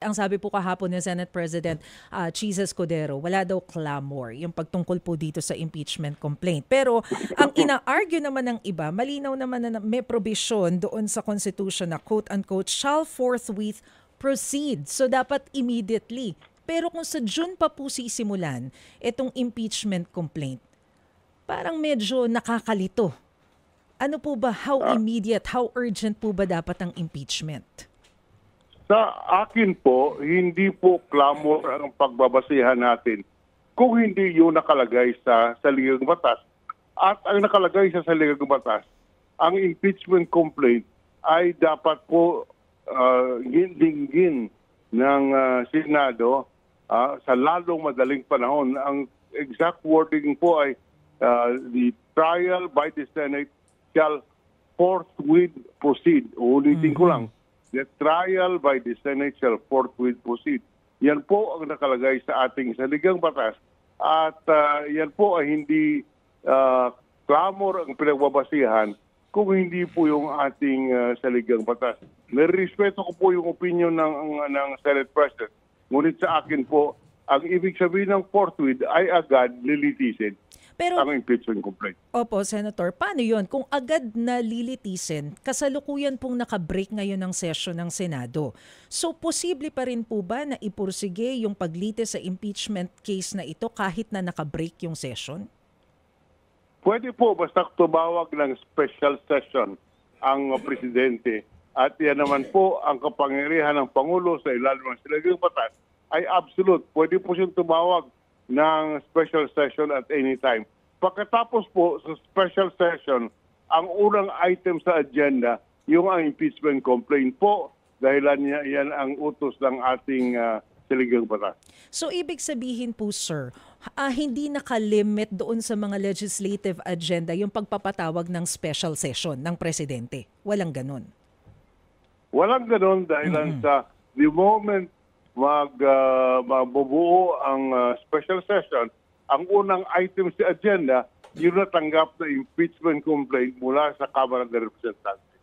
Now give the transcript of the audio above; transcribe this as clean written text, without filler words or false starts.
ang sabi po kahapon ni Senate President Chis Escudero, wala daw clamor yung pagtungkol po dito sa impeachment complaint. Pero ang ina-argue naman ng iba, malinaw naman na may provision doon sa Constitution na quote-unquote shall forthwith proceed. So dapat immediately. Pero kung sa June pa po sisimulan itong impeachment complaint, parang medyo nakakalito. Ano po ba, how immediate, how urgent po ba dapat ang impeachment? Sa akin po, hindi po clamor ang pagbabasihan natin kung hindi yung nakalagay sa saligang batas. At ang nakalagay sa saligang batas, ang impeachment complaint ay dapat po dinggin ng Senado sa lalong madaling panahon. Ang exact wording po ay the trial by the Senate shall forthwith proceed. Ulitin ko lang, the trial by the Senate shall forthwith proceed. Yan po ang nakalagay sa ating saligang batas at yan po ay hindi clamor ang pinagbabasihan kung hindi po yung ating saligang batas. Nirespeto ko po yung opinion ng Senate President. Ngunit sa akin po, ang ibig sabihin ng forthwith ay agad lilitisin. Pero, ang impeachment complaint. Opo, Senator, paano yun? Kung agad na lilitisin, kasalukuyan pong nakabreak ngayon ng session ng Senado. So, posible pa rin po ba na ipursige yung paglitis sa impeachment case na ito kahit na nakabreak yung session? Pwede po, basta tumawag ng special session ang presidente. At yan naman po, ang kapangyarihan ng Pangulo sa ilalim ng saligang batas ay absolute. Pwede po siyang tumawag ng special session at any time. Pagkatapos po sa special session, ang unang item sa agenda, yung ang impeachment complaint po, dahil yan ang utos ng ating saligang batas. So ibig sabihin po, sir, hindi nakalimit doon sa mga legislative agenda yung pagpapatawag ng special session ng presidente. Walang ganun. Walang ganun dahil sa the moment mabubuo ang special session, ang unang item sa agenda, yung natanggap na impeachment complaint mula sa Kamara ng Representantes.